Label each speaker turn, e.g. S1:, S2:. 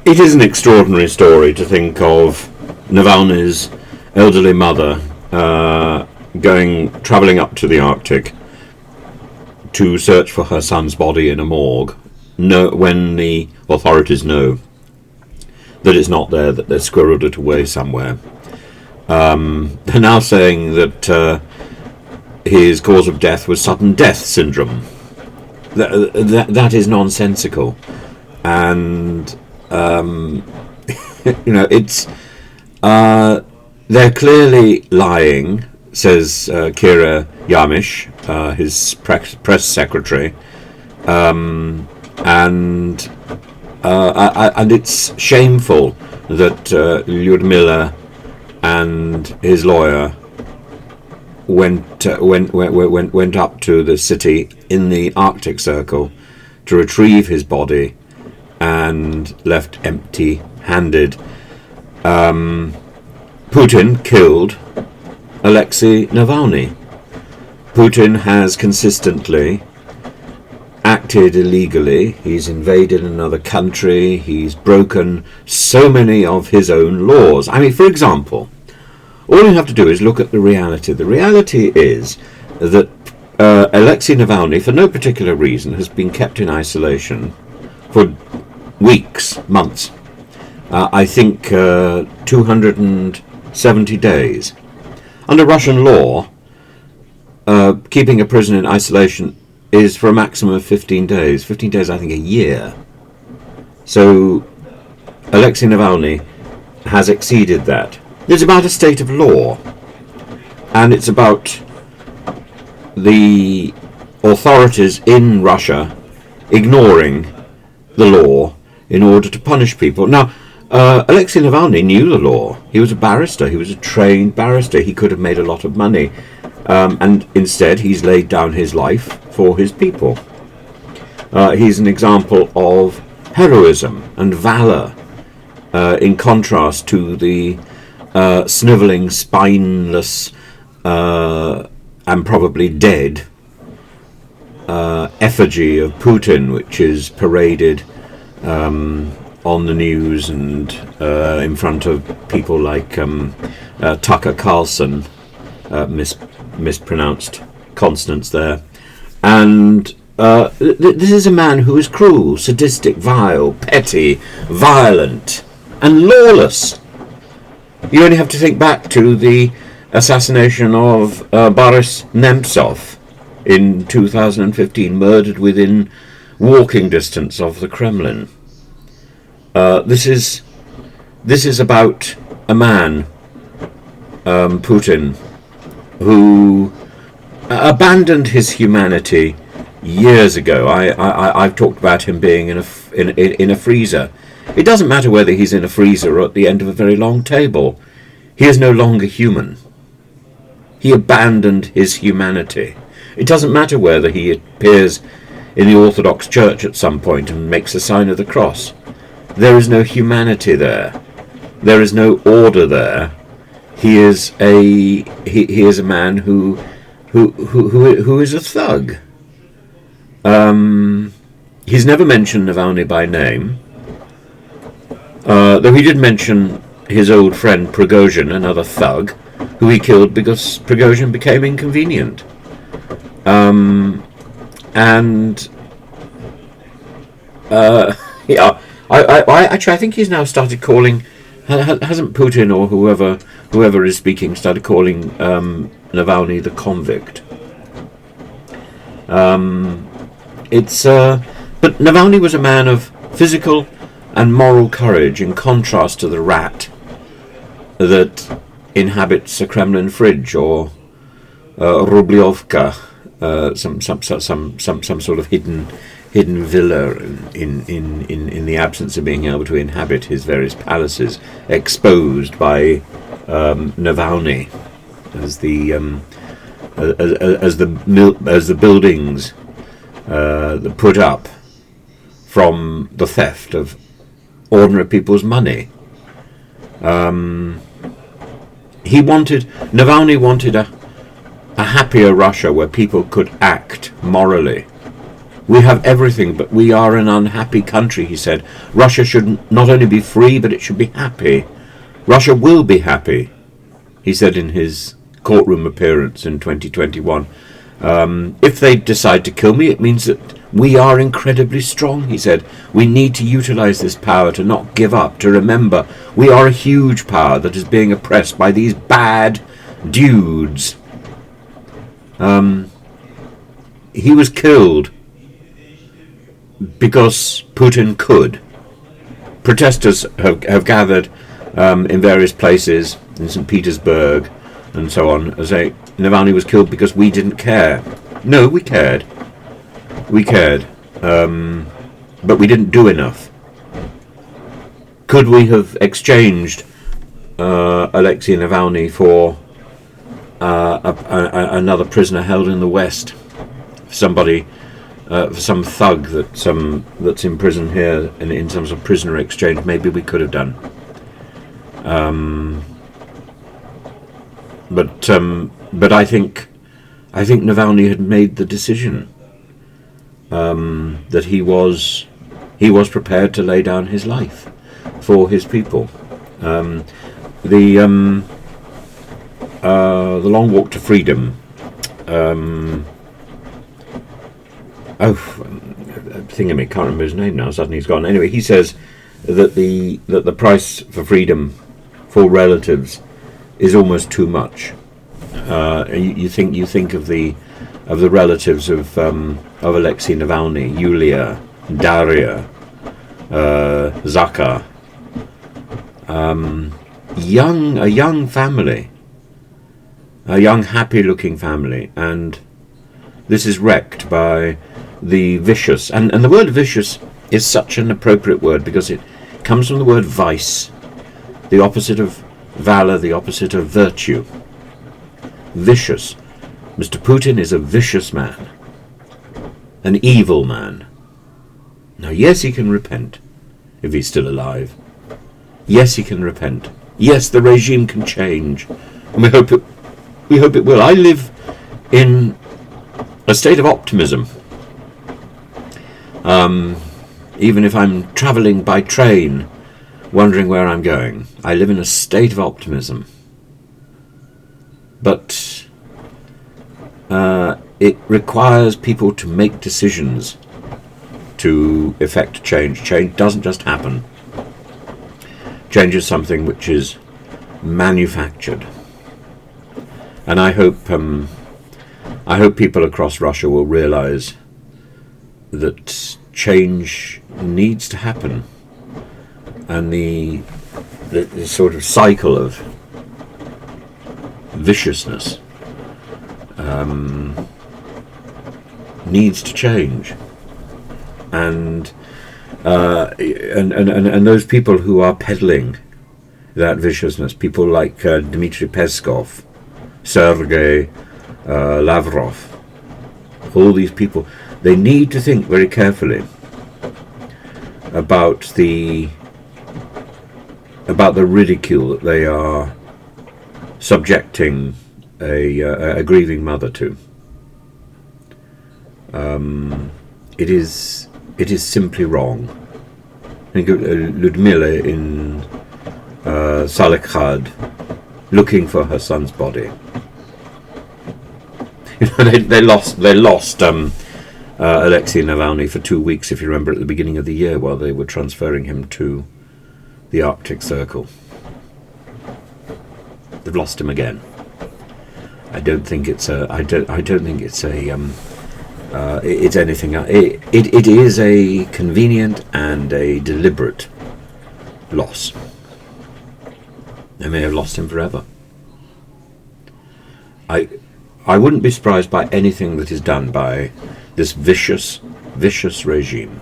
S1: It is an extraordinary story to think of Navalny's elderly mother travelling up to the Arctic to search for her son's body in a morgue, when the authorities know that it's not there, that they've squirreled it away somewhere. They're now saying that his cause of death was sudden death syndrome. That is nonsensical, and it's they're clearly lying, says Kira Yarmysh, his press secretary, and it's shameful that Lyudmila and his lawyer went up to the city in the Arctic Circle to retrieve his body and left empty-handed. Putin killed Alexey Navalny. Putin has consistently acted illegally. He's invaded another country. He's broken so many of his own laws. I mean, for example, all you have to do is look at the reality. The reality is that Alexey Navalny, for no particular reason, has been kept in isolation for weeks, months. I think 270 days. Under Russian law, keeping a prisoner in isolation is for a maximum of 15 days. 15 days, I think, a year. So Alexey Navalny has exceeded that. It's about a state of law, and it's about the authorities in Russia ignoring the law in order to punish people. Now, Alexey Navalny knew the law. He was a barrister. He was a trained barrister. He could have made a lot of money, and instead he's laid down his life for his people. He's an example of heroism and valour, in contrast to the snivelling, spineless, and probably dead effigy of Putin, which is paraded on the news and in front of people like Tucker Carlson, mispronounced consonants there. And this is a man who is cruel, sadistic, vile, petty, violent, and lawless. You only have to think back to the assassination of Boris Nemtsov in 2015, murdered within walking distance of the Kremlin. This is about a man, Putin, who abandoned his humanity years ago. I've talked about him being in a freezer. It doesn't matter whether he's in a freezer or at the end of a very long table. He is no longer human. He abandoned his humanity. It doesn't matter whether he appears in the Orthodox Church at some point and makes a sign of the cross. There is no humanity there. There is no order there. He is a man who is a thug. He's never mentioned Navalny by name, though he did mention his old friend Prigozhin, another thug, who he killed because Prigozhin became inconvenient. I think he's now started calling. Hasn't Putin or whoever is speaking started calling Navalny the convict? But Navalny was a man of physical and moral courage, in contrast to the rat that inhabits a Kremlin fridge or Rubliovka, some sort of hidden villa in the absence of being able to inhabit his various palaces, exposed by Navalny as the buildings that put up from the theft of ordinary people's money. Navalny wanted a happier Russia where people could act morally. We have everything, but we are an unhappy country, he said. Russia should not only be free, but it should be happy. Russia will be happy, he said in his courtroom appearance in 2021. If they decide to kill me, it means that we are incredibly strong, he said. We need to utilize this power, to not give up, to remember we are a huge power that is being oppressed by these bad dudes. He was killed because Putin could. Protesters have gathered in various places, in St. Petersburg and so on, as Navalny was killed because we didn't care. No, we cared. We cared. But we didn't do enough. Could we have exchanged Alexey Navalny for another prisoner held in the West? Somebody, for some thug that's in prison here in terms of prisoner exchange? Maybe we could have done. But I think Navalny had made the decision that he was prepared to lay down his life for his people. The Long Walk to Freedom. Thingamy, can't remember his name now. Suddenly he's gone. Anyway, he says that the price for freedom for relatives is almost too much. You think of the relatives of Alexey Navalny, Yulia, Daria, Zaka, a young family, a young happy-looking family, and this is wrecked by the vicious. And the word vicious is such an appropriate word because it comes from the word vice, the opposite of valour, the opposite of virtue. Vicious. Mr. Putin is a vicious man, an evil man. Now, yes, he can repent if he's still alive. Yes, he can repent. Yes, the regime can change, and we hope it will. I live in a state of optimism. Even if I'm travelling by train, wondering where I'm going, I live in a state of optimism. But it requires people to make decisions to effect change. Change doesn't just happen. Change is something which is manufactured. And I hope people across Russia will realise that change needs to happen, and the sort of cycle of viciousness needs to change, and those people who are peddling that viciousness, people like Dmitry Peskov, Sergei Lavrov, all these people, they need to think very carefully about the ridicule that they are subjecting a grieving mother to. It is simply wrong. I think of Ludmila in Salekhard looking for her son's body. You know, they lost Alexey Navalny for 2 weeks, if you remember, at the beginning of the year, while they were transferring him to the Arctic Circle. They've lost him again. I don't think it's anything. It is a convenient and a deliberate loss. They may have lost him forever. I wouldn't be surprised by anything that is done by this vicious regime.